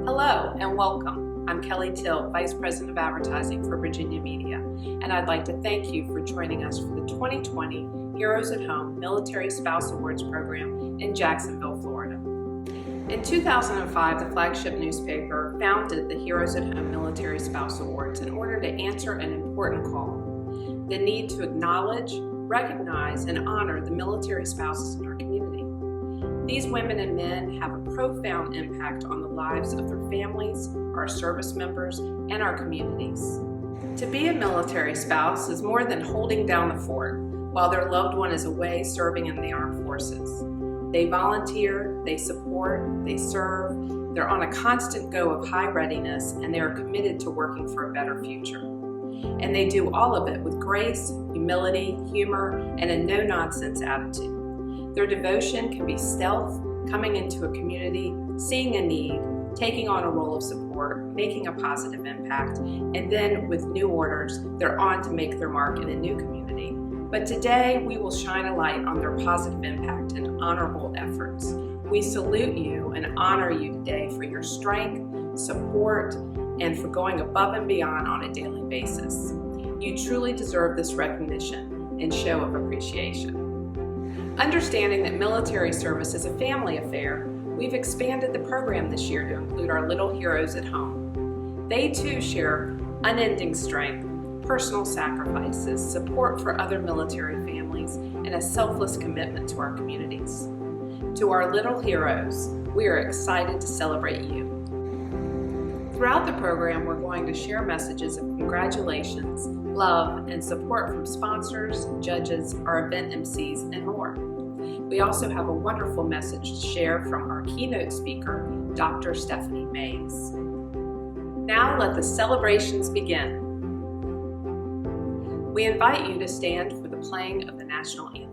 Hello and welcome. I'm Kelly Till, Vice President of Advertising for Virginia Media, and I'd like to thank you for joining us for the 2020 Heroes at Home Military Spouse Awards program in Jacksonville, Florida. In 2005, the flagship newspaper founded the Heroes at Home Military Spouse Awards in order to answer an important call: the need to acknowledge, recognize, and honor the military spouses in our community. These women and men have a profound impact on the lives of their families, our service members, and our communities. To be a military spouse is more than holding down the fort while their loved one is away serving in the armed forces. They volunteer, they support, they serve, they're on a constant go of high readiness, and they are committed to working for a better future. And they do all of it with grace, humility, humor, and a no-nonsense attitude. Their devotion can be stealth, coming into a community, seeing a need, taking on a role of support, making a positive impact, and then with new orders, they're on to make their mark in a new community. But today, we will shine a light on their positive impact and honorable efforts. We salute you and honor you today for your strength, support, and for going above and beyond on a daily basis. You truly deserve this recognition and show of appreciation. Understanding that military service is a family affair, we've expanded the program this year to include our little heroes at home. They too share unending strength, personal sacrifices, support for other military families, and a selfless commitment to our communities. To our little heroes, we are excited to celebrate you. Throughout the program, we're going to share messages of congratulations, love, and support from sponsors, judges, our event MCs, and more. We also have a wonderful message to share from our keynote speaker, Dr. Stephanie Mays. Now let the celebrations begin. We invite you to stand for the playing of the national anthem.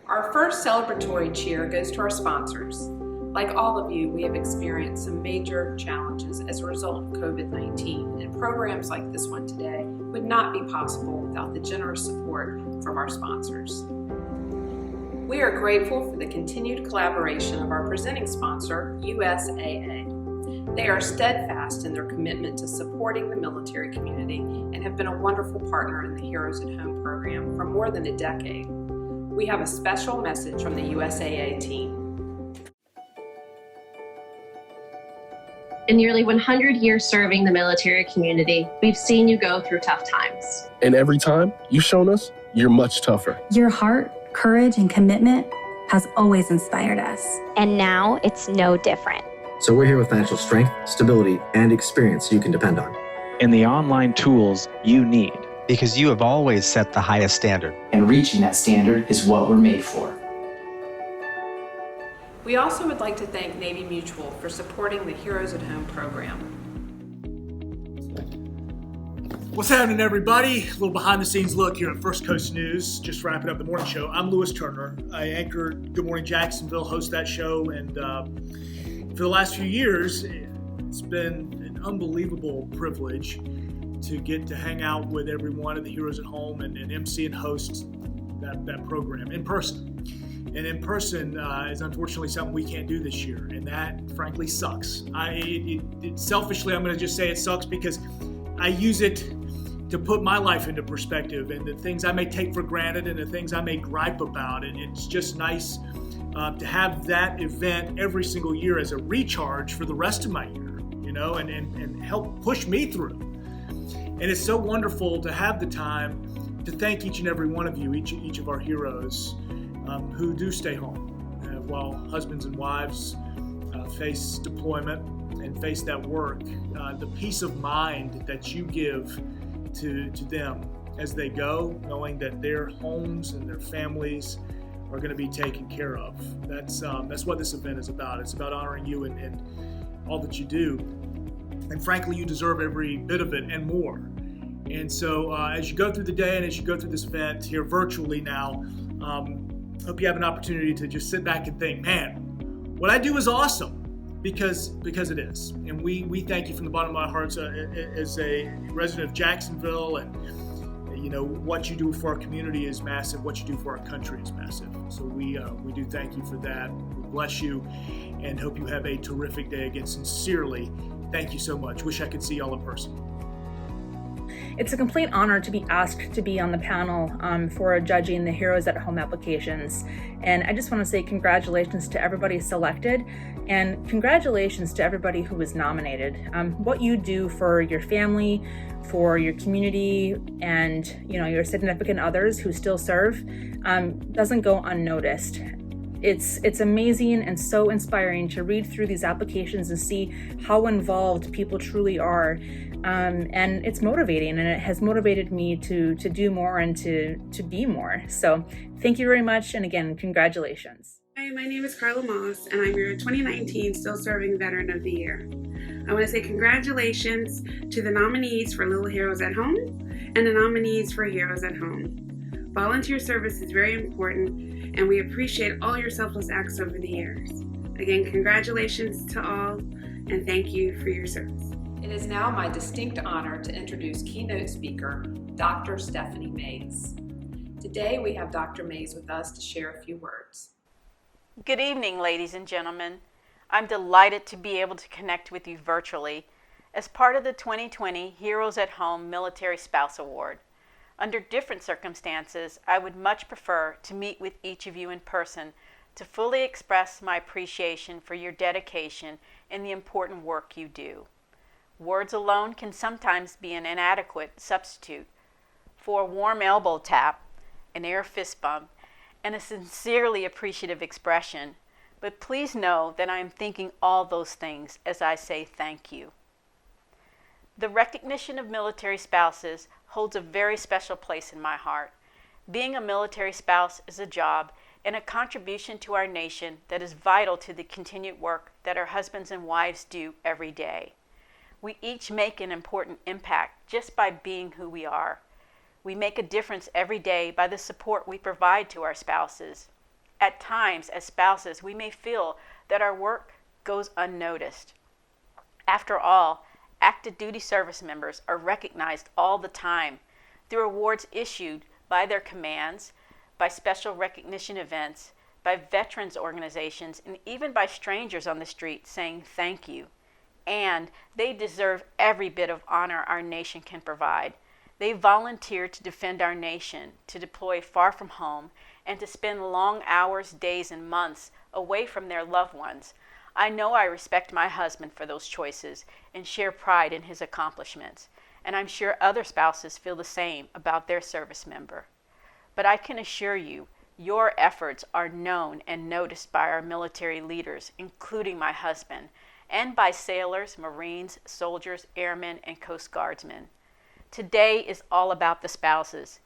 Our first celebratory cheer goes to our sponsors. Like all of you, we have experienced some major challenges as a result of COVID-19, and programs like this one today would not be possible without the generous support from our sponsors. We are grateful for the continued collaboration of our presenting sponsor, USAA. They are steadfast in their commitment to supporting the military community and have been a wonderful partner in the Heroes at Home program for more than a decade. We have a special message from the USAA team. In nearly 100 years serving the military community, we've seen you go through tough times. And every time, you've shown us you're much tougher. Your heart, courage, and commitment has always inspired us. And now it's no different. So we're here with financial strength, stability, and experience you can depend on. And the online tools you need. Because you have always set the highest standard. And reaching that standard is what we're made for. We also would like to thank Navy Mutual for supporting the Heroes at Home program. What's happening, everybody? A little behind the scenes look here at First Coast News. Just wrapping up the morning show. I'm Lewis Turner. I anchor Good Morning Jacksonville, host that show, and for the last few years, it's been an unbelievable privilege to get to hang out with everyone at the Heroes at Home and MC and host that program in person. And in person is unfortunately something we can't do this year, and that frankly sucks. Selfishly, I'm going to just say it sucks because I use it to put my life into perspective and the things I may take for granted and the things I may gripe about. And it's just nice to have that event every single year as a recharge for the rest of my year, and help push me through. And it's so wonderful to have the time to thank each and every one of you, each of our heroes who do stay home while husbands and wives face deployment and face that work. The peace of mind that you give to them as they go, knowing that their homes and their families are going to be taken care of. That's what this event is about. It's about honoring you and all that you do. And frankly, you deserve every bit of it and more. And so as you go through the day and as you go through this event here virtually now, hope you have an opportunity to just sit back and think, man, what I do is awesome, because it is. And we thank you from the bottom of our hearts as a resident of Jacksonville, and what you do for our community is massive. What you do for our country is massive. So we do thank you for that. We bless you and hope you have a terrific day. Again, sincerely, thank you so much. Wish I could see y'all in person. It's a complete honor to be asked to be on the panel for judging the Heroes at Home applications. And I just want to say congratulations to everybody selected, and congratulations to everybody who was nominated. What you do for your family, for your community, and your significant others who still serve doesn't go unnoticed. It's amazing and so inspiring to read through these applications and see how involved people truly are. And it's motivating, and it has motivated me to do more and to be more. So thank you very much. And again, congratulations. Hi, my name is Carla Moss, and I'm your 2019 Still Serving Veteran of the Year. I want to say congratulations to the nominees for Little Heroes at Home and the nominees for Heroes at Home. Volunteer service is very important, and we appreciate all your selfless acts over the years. Again, congratulations to all, and thank you for your service. It is now my distinct honor to introduce keynote speaker, Dr. Stephanie Mays. Today we have Dr. Mays with us to share a few words. Good evening, ladies and gentlemen. I'm delighted to be able to connect with you virtually as part of the 2020 Heroes at Home Military Spouse Award. Under different circumstances, I would much prefer to meet with each of you in person to fully express my appreciation for your dedication and the important work you do. Words alone can sometimes be an inadequate substitute for a warm elbow tap, an air fist bump, and a sincerely appreciative expression. But please know that I am thinking all those things as I say thank you. The recognition of military spouses holds a very special place in my heart. Being a military spouse is a job and a contribution to our nation that is vital to the continued work that our husbands and wives do every day. We each make an important impact just by being who we are. We make a difference every day by the support we provide to our spouses. At times, as spouses, we may feel that our work goes unnoticed. After all, active duty service members are recognized all the time through awards issued by their commands, by special recognition events, by veterans organizations, and even by strangers on the street saying thank you. And they deserve every bit of honor our nation can provide. They volunteer to defend our nation, to deploy far from home, and to spend long hours, days, and months away from their loved ones. I know I respect my husband for those choices and share pride in his accomplishments, and I'm sure other spouses feel the same about their service member. But I can assure you, your efforts are known and noticed by our military leaders, including my husband, and by sailors, Marines, soldiers, airmen, and Coast Guardsmen. Today is all about the spouses.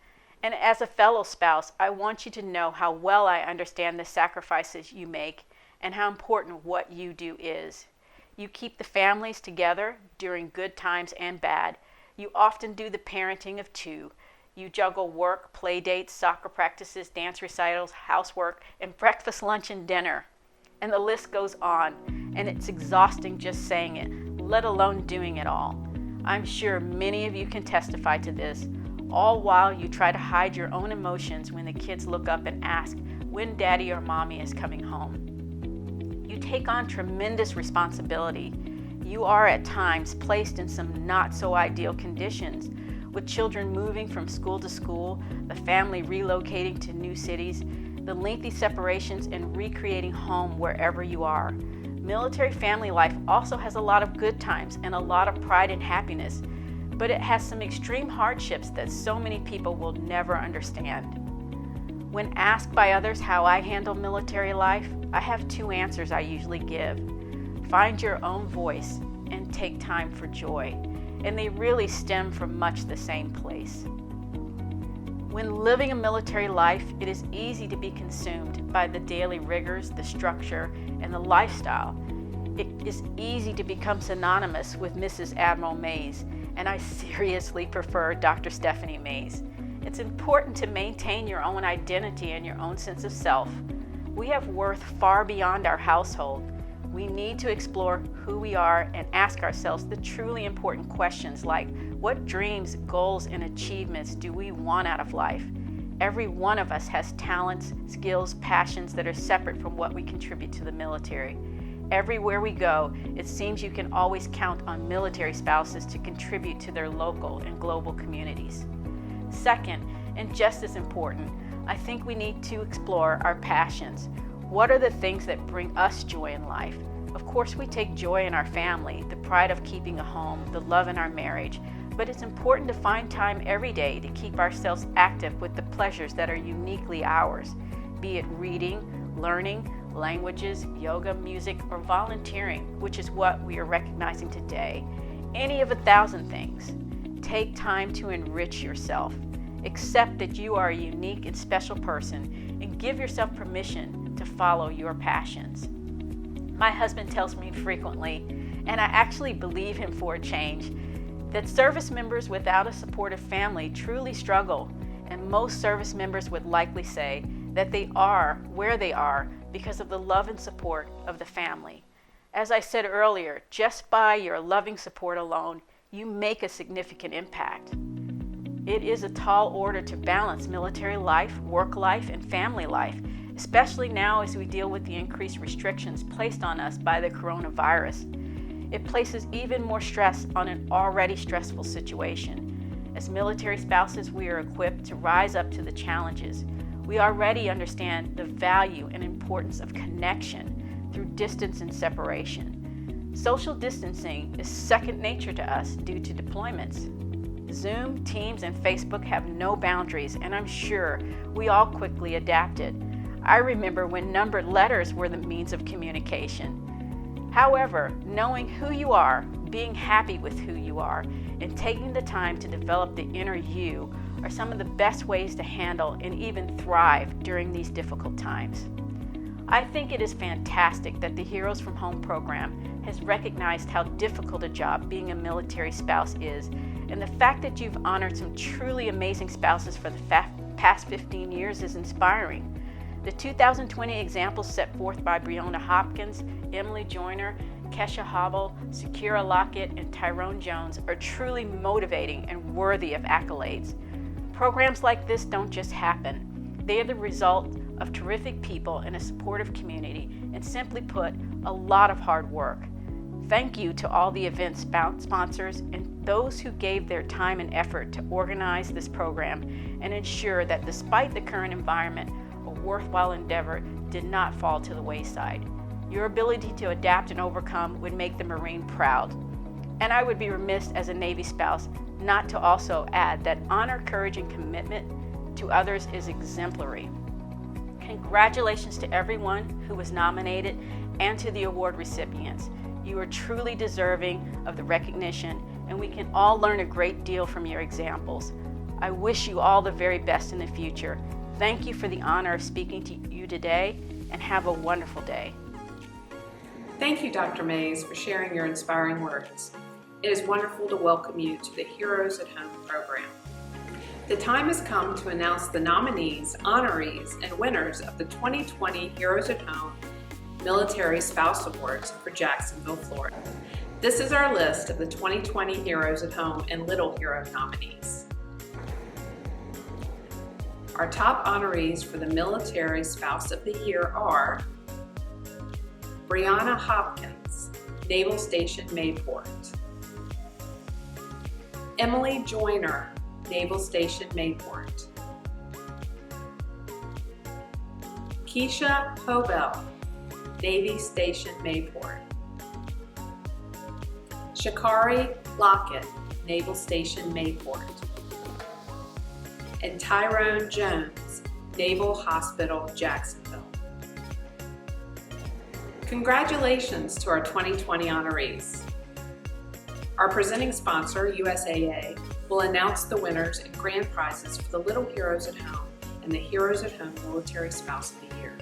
And as a fellow spouse, I want you to know how well I understand the sacrifices you make and how important what you do is. You keep the families together during good times and bad. You often do the parenting of two. You juggle work, play dates, soccer practices, dance recitals, housework, and breakfast, lunch, and dinner. And the list goes on, and it's exhausting just saying it, let alone doing it all. I'm sure many of you can testify to this, all while you try to hide your own emotions when the kids look up and ask, when daddy or mommy is coming home. You take on tremendous responsibility. You are at times placed in some not so ideal conditions, with children moving from school to school, the family relocating to new cities, the lengthy separations, and recreating home wherever you are. Military family life also has a lot of good times and a lot of pride and happiness, but it has some extreme hardships that so many people will never understand. When asked by others how I handle military life, I have two answers I usually give. Find your own voice and take time for joy. And they really stem from much the same place. When living a military life, it is easy to be consumed by the daily rigors, the structure, and the lifestyle. It is easy to become synonymous with Mrs. Admiral Mays, and I seriously prefer Dr. Stephanie Mays. It's important to maintain your own identity and your own sense of self. We have worth far beyond our household. We need to explore who we are and ask ourselves the truly important questions like, what dreams, goals, and achievements do we want out of life? Every one of us has talents, skills, passions that are separate from what we contribute to the military. Everywhere we go, it seems you can always count on military spouses to contribute to their local and global communities. Second, and just as important, I think we need to explore our passions. What are the things that bring us joy in life? Of course, we take joy in our family, the pride of keeping a home, the love in our marriage, but it's important to find time every day to keep ourselves active with the pleasures that are uniquely ours, be it reading, learning, languages, yoga, music, or volunteering, which is what we are recognizing today. Any of 1,000 things. Take time to enrich yourself. Accept that you are a unique and special person, and give yourself permission to follow your passions. My husband tells me frequently, and I actually believe him for a change, that service members without a supportive family truly struggle, and most service members would likely say that they are where they are because of the love and support of the family. As I said earlier, just by your loving support alone, you make a significant impact. It is a tall order to balance military life, work life, and family life, especially now as we deal with the increased restrictions placed on us by the coronavirus. It places even more stress on an already stressful situation. As military spouses, we are equipped to rise up to the challenges. We already understand the value and importance of connection through distance and separation. Social distancing is second nature to us due to deployments. Zoom, Teams, and Facebook have no boundaries, and I'm sure we all quickly adapted. I remember when numbered letters were the means of communication. However, knowing who you are, being happy with who you are, and taking the time to develop the inner you are some of the best ways to handle and even thrive during these difficult times. I think it is fantastic that the Heroes from Home program has recognized how difficult a job being a military spouse is, and the fact that you've honored some truly amazing spouses for the past 15 years is inspiring. The 2020 examples set forth by Breonna Hopkins, Emily Joyner, Kesha Hobble, Secura Lockett, and Tyrone Jones are truly motivating and worthy of accolades. Programs like this don't just happen. They are the result of terrific people in a supportive community, and simply put, a lot of hard work. Thank you to all the event sponsors and those who gave their time and effort to organize this program and ensure that despite the current environment, a worthwhile endeavor did not fall to the wayside. Your ability to adapt and overcome would make the Marine proud. And I would be remiss as a Navy spouse not to also add that honor, courage, and commitment to others is exemplary. Congratulations to everyone who was nominated and to the award recipients. You are truly deserving of the recognition, and we can all learn a great deal from your examples. I wish you all the very best in the future. Thank you for the honor of speaking to you today, and have a wonderful day. Thank you, Dr. Mays, for sharing your inspiring words. It is wonderful to welcome you to the Heroes at Home program. The time has come to announce the nominees, honorees, and winners of the 2020 Heroes at Home Military Spouse Awards for Jacksonville, Florida. This is our list of the 2020 Heroes at Home and Little Hero nominees. Our top honorees for the Military Spouse of the Year are Brianna Hopkins, Naval Station Mayport; Emily Joyner, Naval Station Mayport; Keisha Hobel, Navy Station Mayport; Shakari Lockett, Naval Station Mayport; and Tyrone Jones, Naval Hospital, Jacksonville. Congratulations to our 2020 honorees. Our presenting sponsor, USAA, will announce the winners and grand prizes for the Little Heroes at Home and the Heroes at Home Military Spouse of the Year.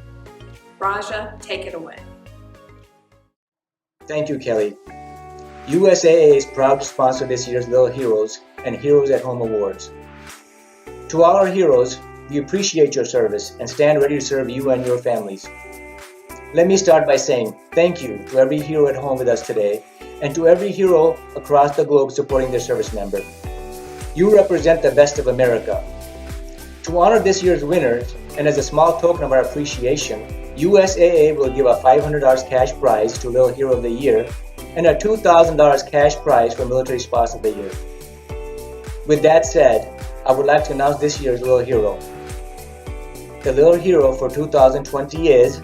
Raja, take it away. Thank you, Kelly. USAA is proud to sponsor this year's Little Heroes and Heroes at Home Awards. To all our heroes, we appreciate your service and stand ready to serve you and your families. Let me start by saying thank you to every hero at home with us today and to every hero across the globe supporting their service member. You represent the best of America. To honor this year's winners, and as a small token of our appreciation, USAA will give a $500 cash prize to Little Hero of the Year and a $2,000 cash prize for Military Spouse of the Year. With that said, I would like to announce this year's Little Hero. The Little Hero for 2020 is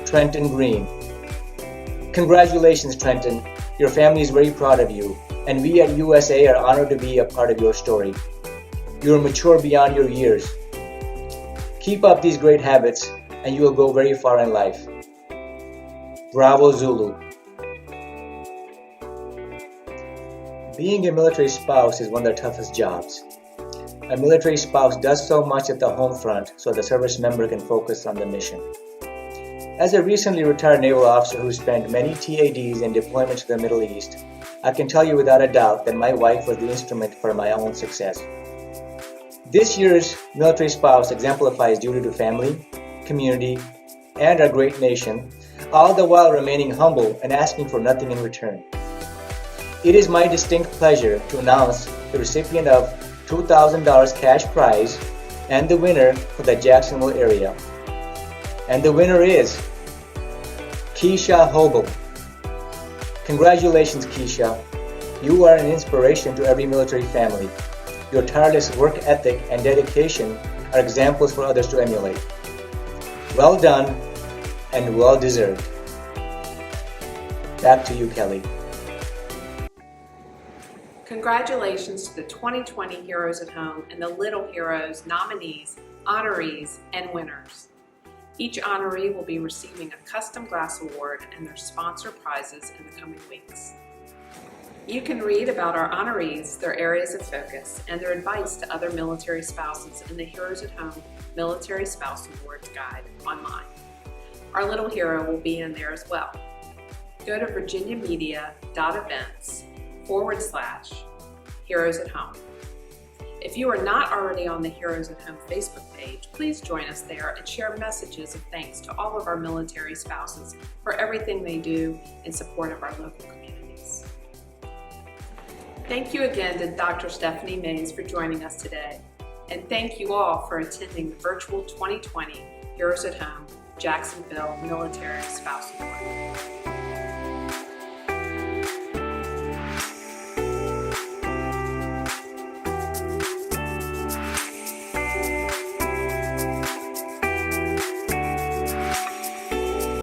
Trenton Green. Congratulations, Trenton. Your family is very proud of you, and we at USA are honored to be a part of your story. You are mature beyond your years. Keep up these great habits, and you will go very far in life. Bravo, Zulu. Being a military spouse is one of the toughest jobs. A military spouse does so much at the home front so the service member can focus on the mission. As a recently retired naval officer who spent many TADs and deployments to the Middle East, I can tell you without a doubt that my wife was the instrument for my own success. This year's military spouse exemplifies duty to family, community, and our great nation, all the while remaining humble and asking for nothing in return. It is my distinct pleasure to announce the recipient of $2,000 cash prize and the winner for the Jacksonville area. And the winner is Keisha Hobel. Congratulations, Keisha. You are an inspiration to every military family. Your tireless work ethic and dedication are examples for others to emulate. Well done and well deserved. Back to you, Kelly. Congratulations to the 2020 Heroes at Home and the Little Heroes nominees, honorees, and winners. Each honoree will be receiving a custom glass award and their sponsor prizes in the coming weeks. You can read about our honorees, their areas of focus, and their advice to other military spouses in the Heroes at Home Military Spouse Awards Guide online. Our little hero will be in there as well. Go to virginiamedia.events/Heroes at Home. If you are not already on the Heroes at Home Facebook page, please join us there and share messages of thanks to all of our military spouses for everything they do in support of our local communities. Thank you again to Dr. Stephanie Mays for joining us today. And thank you all for attending the virtual 2020 Heroes at Home Jacksonville Military Spouse Awards.